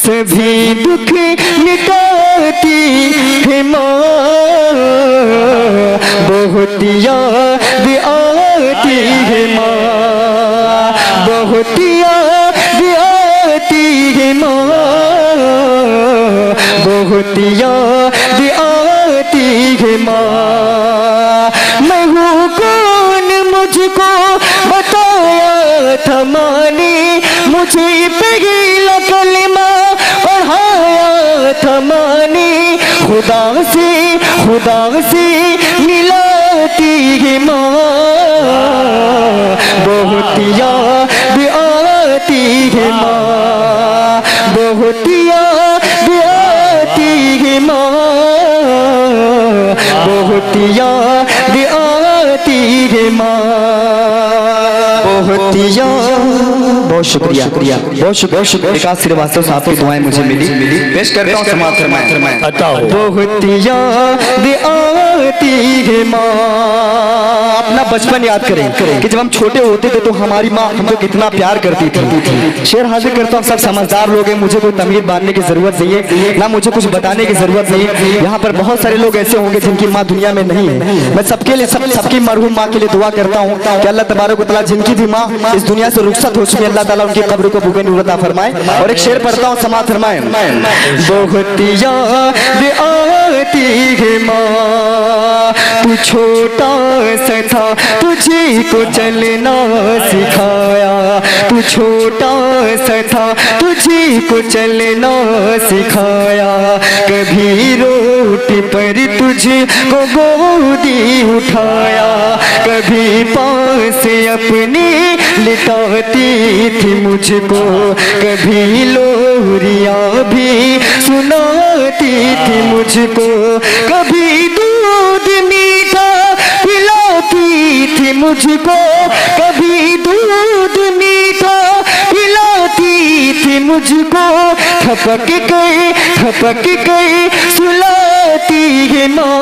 सभी दुख मिटाती है माँ, बहुत याद आती है माँ, बहुत याद आती है माँ, बहुत याद आती है माँ। मैं हूँ कौन मुझको बताया था माँ ने, मुझे पहला कलमा पढ़ाया था माँ ने। खुदा से मिलाती है माँ, बहुत याद आती है माँ, बहुत याद आती है माँ, बहुत याद आती है माँ, बहुत बहुत शुक्रिया, बहुत शुक्रिया। विकास श्रीवास्तव साहब की दुआएं मुझे मिली। पेश करता हूँ समाज फरमाएं। बहुत याद आती है माँ। अपना बचपन याद करें कि जब हम छोटे होते थे तो हमारी माँ हमको कितना प्यार करती थी। शेर हाजिर करता हूँ, सब समझदार लोग हैं, मुझे कोई तमीर बांधने की जरूरत नहीं है, ना मुझे कुछ बताने की जरूरत नहीं है। यहाँ पर बहुत सारे लोग ऐसे होंगे जिनकी माँ दुनिया में नहीं है। मैं सबके लिए सबकी मरहूम माँ के लिए दुआ करता हूँ कि अल्लाह तबारक व तआला जिनकी भी माँ इस दुनिया से रुखसत हो चुकी है, अल्लाह ताला उनकी कब्र को बुग़े नूर अता फरमाए। और एक शेर पढ़ता हूँ, समाअत फरमाएं। बहुत याद आती है माँ, तू छोटा सा था तुझे को चलना सिखाया, तू छोटा सा था तुझे को चलना सिखाया। कभी रोटी पर तुझे को गोदी उठाया, कभी पास अपने लिटाती थी मुझको, कभी लोरियां भी सुनाती थी मुझको, कभी दूध मीठा पिलाती थी मुझको, कभी दूध मीठा पिलाती थी मुझको। थपक गई सुलाती है माँ,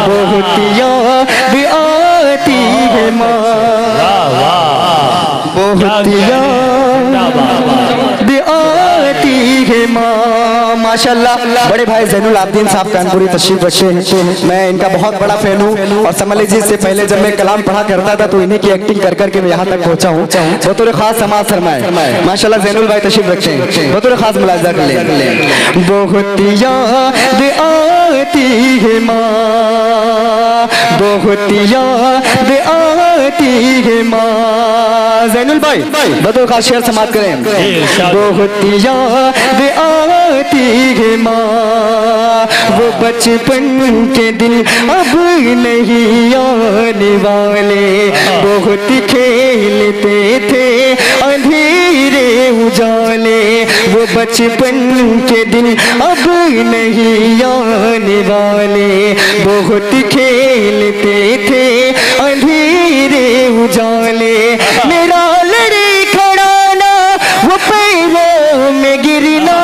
बहुत याद आती है माँ, बहुत याद आती है माँ। माशाल्लाह बड़े भाई ज़ैनुल आबिदीन साहब कानपुरी तशरीफ रखे हैं। मैं इनका बहुत बड़ा फैन हूँ और समझ लीजिए इससे पहले जब मैं कलाम पढ़ा करता था तो इन्हीं की एक्टिंग कर करके मैं यहाँ तक पहुँचा हूँ। बतौर खास समाअत फरमाएं। माशाल्लाह ज़ैनुल भाई तशरीफ रखे हैं, बतौर खास मुलाहिज़ा कर लें। बहुत याद आती है माँ, बहुत याद आती है माँ। ज़ैनुल भाई बतौर खास शेर समाअत करें। बहुत याद आती है माँ, वो बचपन के दिन अब नहीं आने वाले, बहुत खेलते थे अंधेरे उजाले, वो बचपन के दिन अब नहीं आने वाले, बहुत खेलते थे अंधेरे उजाले। मेरा लड़े खड़ा ना वो पैरों में गिरना,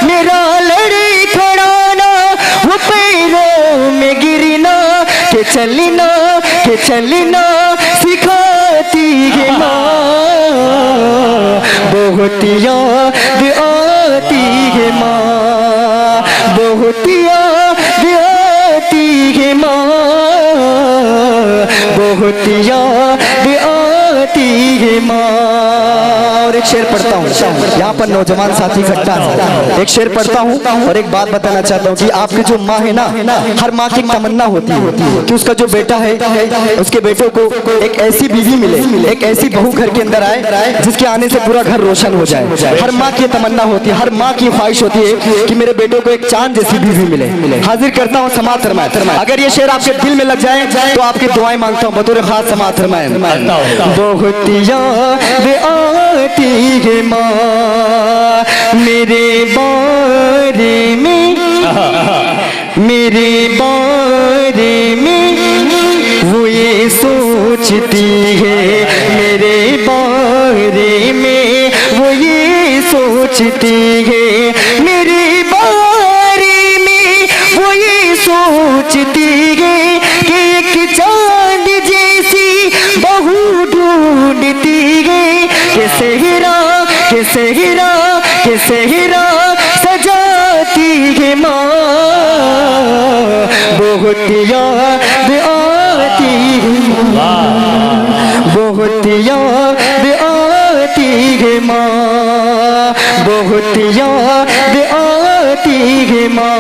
मेरा लड़े खड़ा ना वो पैरों में गिरना, के चलना सिखाती है माँ, बहुत याद आती है माँ, बहुत याद आती है माँ, बहुत याद आती है माँ। और एक शेर पढ़ता हूँ, यहाँ पर नौजवान साथी इकट्ठा है, एक शेर पढ़ता हूँ और एक बात बताना चाहता हूँ कि आपकी जो माँ है ना, हर माँ की तमन्ना होती है कि उसका जो बेटा है उसके बेटों को एक ऐसी बीवी मिले, एक ऐसी बहू घर के अंदर आए जिसके आने से पूरा घर रोशन हो जाए। हर माँ की तमन्ना होती है, हर माँ की ख्वाहिश होती है कि मेरे बेटों को एक चांद जैसी बीवी मिले। हाजिर करता हूँ समाअत फरमाएं। अगर ये शेर आपके दिल में लग जाए तो आपकी दुआएं मांगता हूँ, बतौर खास समाअत फरमाएं। बहुत याद आती है माँ, मेरे बारे में वो ये सोचती है, मेरे बारे में वो ये सोचती है, मेरे बारे में वो ये सोचती है कि एक चांद जैसी बहू ढूंढती है, कि सेहरा के सेहरा सजाती है माँ, बहुत याद आती है बहुत याद आती है माँ, बहुत याद आती है माँ।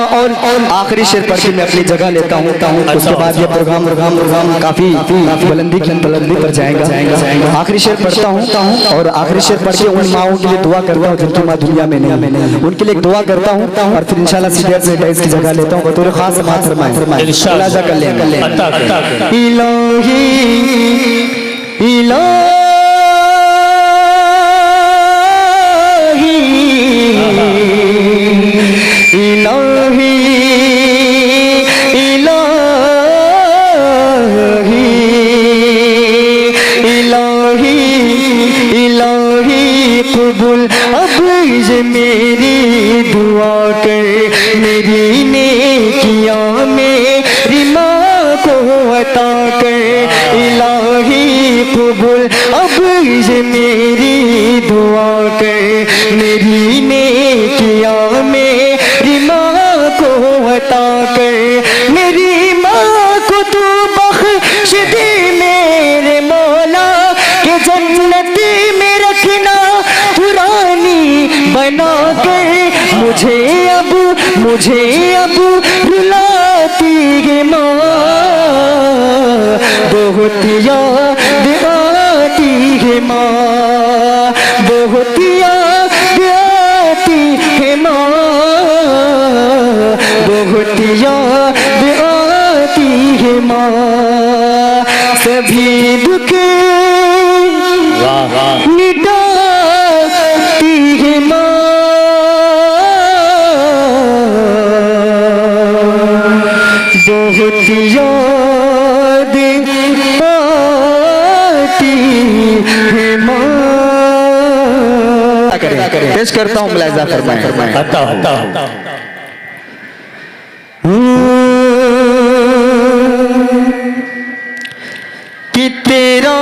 और आखिरी शेर पढ़ के मैं अपनी जगह लेता हूँ उसके बाद ये प्रोग्राम काफी बुलंदी की बुलंदी पर जाएगा। आखिरी शेर पढ़ता हूँ और आखिरी शेर पढ़ के उन माओं के लिए दुआ करता हूँ जिनकी माँ दुनिया में नहीं, उनके लिए दुआ करता हूँ और फिर इंशाल्लाह सीधे अपने डाइस की जगह लेता हूँ। बतौर खास समाअत फरमाएं इलाजा कर लें। इलाही इलाही इलाही इलाही इलाही कबूल अब ये मेरी दुआ कर, मेरी नेकियां मेरी माँ को अता कर। इलाही कबूल अब ये मेरी दुआ कर, मेरी नेकियां मेरी माँ को अता कर। मेरी माँ को तू बख्श दे मेरे मौला, के जन्नती में रखना पुरानी बना कर। मुझे अब रुलाती है माँ, बहुत याद आती है माँ, बहुत याद आती है माँ, बहुत याद आती है माँ। सभी दुख मिटाती है माँ, बहुत याद आती है माँ। पेश करता हूँ मुलाहिजा फरमाएं। कि तेरा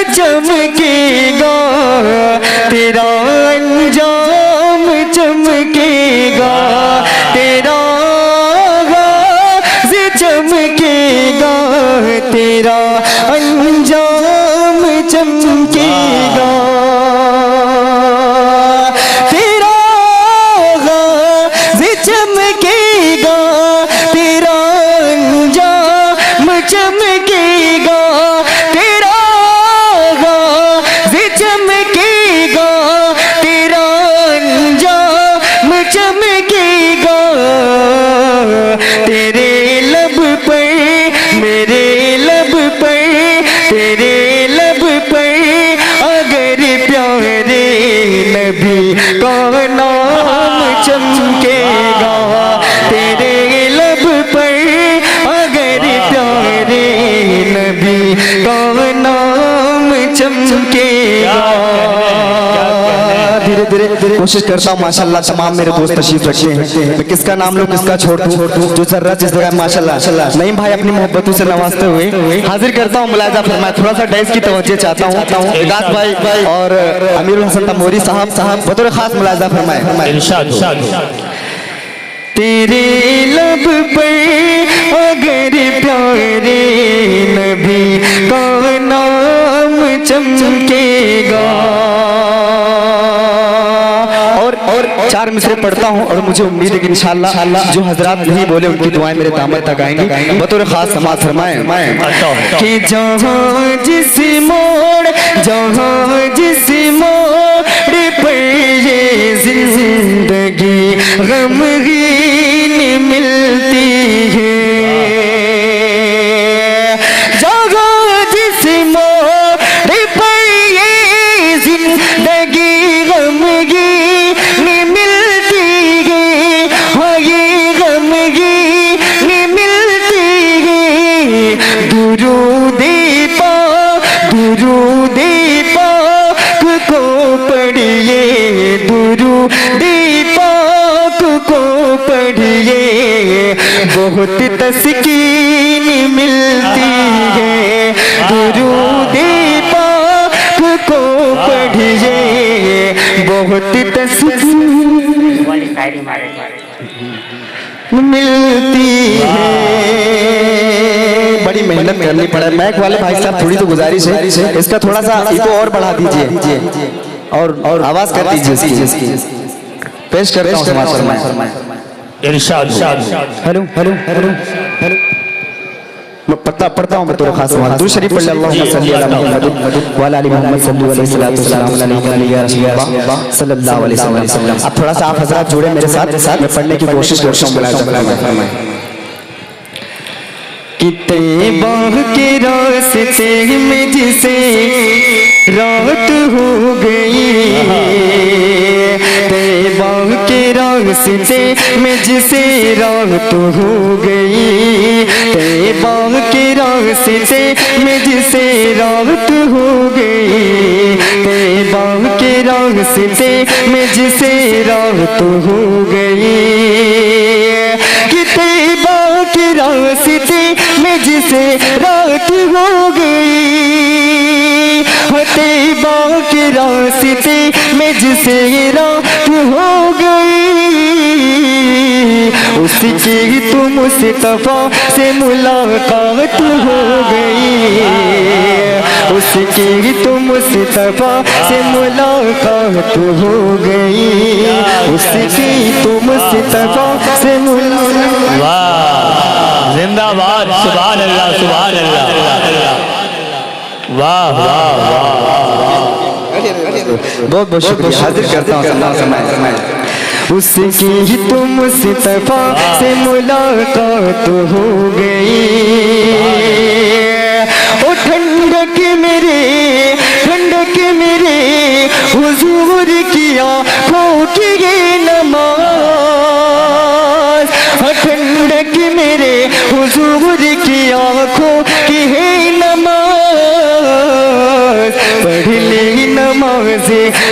चमकेगा, तेरा अंजाम चमकेगा, तेरा चमकेगा, तेरा अंजाम चमकेगा, तेरा चमकेगा, तेरा अंजाम चमकेगा, तेरा चमकेगा, तेरा अंजाम चमकेगा। तेरे लब पर मेरे लब पर, तेरे लब पर अगर प्यारे नबी का नाम चमकेगा, तेरे लब पर अगर प्यारे नबी का नाम चमकेगा। धीरे धीरे कोशिश करता हूँ माशाल्लाह तमाम मेरे दोस्त तशरीफ रखते हैं, मैं किसका नाम लूँ किसका छोड़ दूँ, जो जर्रा जिस जगह माशाल्लाह नईम भाई अपनी मोहब्बतों से नवाजते हुए हाजिर करता हूँ मुलाहिजा फरमाएं। थोड़ा सा डाइस की तवज्जो चाहता हूँ विकास भाई और अमीरुल हसन तमोरी साहब बतौर खास मुलाहिजा फरमाएं। तेरे लब पर अगर प्यारे नबी का नाम चमकेगा। और चार मिसरे पढ़ता हूँ और मुझे उम्मीद है कि इंशाअल्लाह जो हजरात नहीं बोले उनकी दुआएं मेरे दामन तक आएंगी। बतौर खास समाअत फरमाएं कि जहाँ जिस मोड़ पर ये जिंदगी गमगीन मिलती है, जहाँ जिस मोड़ पर ये जिंदगी गमगीन मिलती है, हाँ ये गमगीन मिलती है। दुरूद पाक को पढ़िए, दुरूद पाक को पढ़िए, बहुत तस्कीन मिलती है। दुरूद पाक को पढ़िए बहुत तस्वीर मिलती है। बड़ी मेहनत करनी पड़े। मैक वाले भाई साहब थोड़ी तो गुजारिश है, इसका थोड़ा सा इको और बढ़ा दीजिए और आवाज कर दीजिए इसकी। पेश कर रहा हूं समाज फरमाएं। इरशाद। Hello hello hello hello. मैं पढ़ता हूं मैं तो खास सवाल दुरूद शरीफ पढ़ अल्लाहुम्मा सल्ली अला मुहम्मद व अला आलि मुहम्मद सल्लल्लाहु अलैहि वसल्लम या रसूलल्लाह सल्लल्लाहु अलैहि वसल्लम। अब थोड़ा सा आप हजरात जुड़े मेरे साथ मैं पढ़ने की कोशिश करता हूं। कितने के रास्ते में जिसे रात हो गई, तैबा के रास्ते में जिसे रात हो गई, तैबा के रास्ते में जिसे रात हो गई, तैबा के रास्ते में जिसे रात हो गई, कि तैबा के रास्ते में जिसे रात हो गई, तैबा के रास्ते में जिसे रात हो गई, उसकी तो मुस्तफा से मुलाकात हो गई, उसकी तो मुस्तफा से मुलाकात हो गई, उसकी तो मुस्तफा से मुलाकात। वाह जिंदाबाद, सुभान अल्लाह सुभान अल्लाह। वाह वाह वाह। बहुत बहुत शुक्रिया। हाजिर करता हूँ उसकी ही तो मुस्तफा से मुलाकात हो गई, ओ ठंडक मेरे हुजूर की आँखों की ये नमाज, ठंडक मेरे हुजूर की आँखों की है नमाज, पढ़ ली नमाज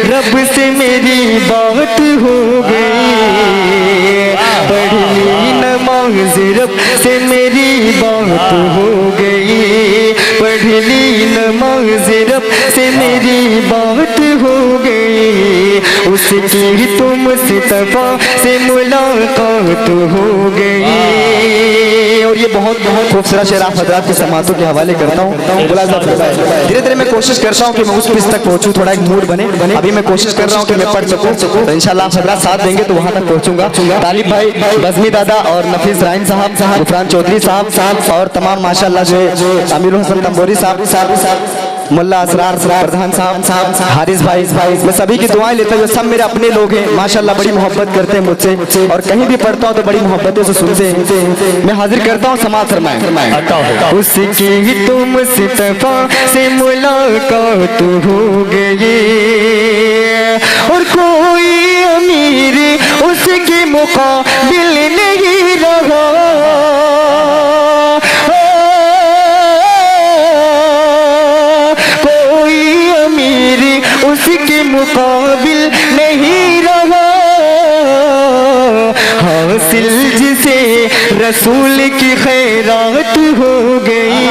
रब से मेरी बात हो गई, पढ़ ली नमाज रब से मेरी बात हो गई, पढ़ ली नमाज रब से मेरी बात हो गई, उसकी तो मुस्तफा से मुलाकात हो गई। और ये बहुत बहुत खूबसूरत शेर आप हजरात के समातों के हवाले करता हूँ। धीरे धीरे मैं कोशिश करता हूँ कि मैं उस पिच तक पहुँचूँ, थोड़ा एक मूड बने। अभी मैं कोशिश कर रहा हूँ कि मैं पढ़ सकूँ, तो इंशाल्लाह आप हजरात साथ देंगे तो वहाँ तक पहुँचूंगा। तालिब भाई, बज़मी दादा और नफीस राइन साहब, गुफरान चौधरी साहब और तमाम माशाल्लाह जो अमीरुल हसन तंबोरी साहब, मुल्ला असरार प्रधान साहब, हारिस भाई, मैं सभी की दुआएं लेता हूँ। सब मेरे अपने लोग हैं माशाल्लाह, बड़ी मोहब्बत करते हैं मुझसे और कहीं भी पढ़ता हूँ तो बड़ी मोहब्बतों से सुनते हैं। मैं हाजिर करता हूँ, समाअत फरमाएं। उसकी ही तो मुस्तफा से मुलाकात हो गई और कोई अमीर उसके मुकाबिल नहीं रहा, उसके मुकाबिल नहीं रहा, हासिल जिसे रसूल की खैरात हो गई,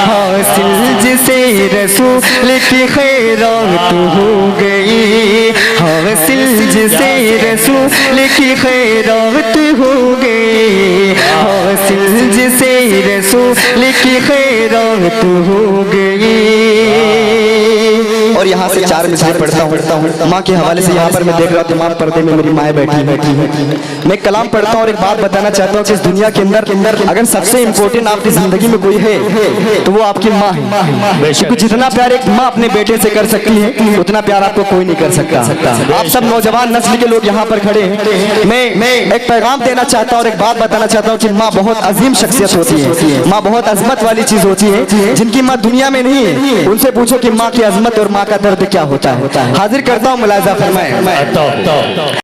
हासिल जिसे रसूल की खैरात हो गई, हासिल जिसे रसूल की खैरात हो गई, हासिल जिसे रसूल की खैरात हो गई। और यहाँ से चार मिसाल पढ़ता हूँ माँ के हवाले से। यहाँ पर मैं देख रहा हूँ तमाम पर्दे में मेरी माएँ बैठी है। मैं कलाम पढ़ता हूँ और एक बात बताना चाहता हूँ कि इस दुनिया के अंदर अगर सबसे इम्पोर्टेंट आपकी जिंदगी में कोई है तो वो आपकी माँ है। क्योंकि जितना प्यार एक माँ अपने बेटे से कर सकती है उतना प्यार आपको कोई नहीं कर सकता। आप सब नौजवान नस्ल के लोग यहाँ पर खड़े हैं, मैं एक पैगाम देना चाहता हूँ और एक बात बताना चाहता हूँ कि माँ बहुत अजीम शख्सियत होती है, माँ बहुत अजमत वाली चीज होती है। जिनकी माँ दुनिया में नहीं है उनसे पूछो कि माँ की अजमत और माँ का दर्द क्या होता है। हाजिर करता हूँ, मुलाजा फरमाएं।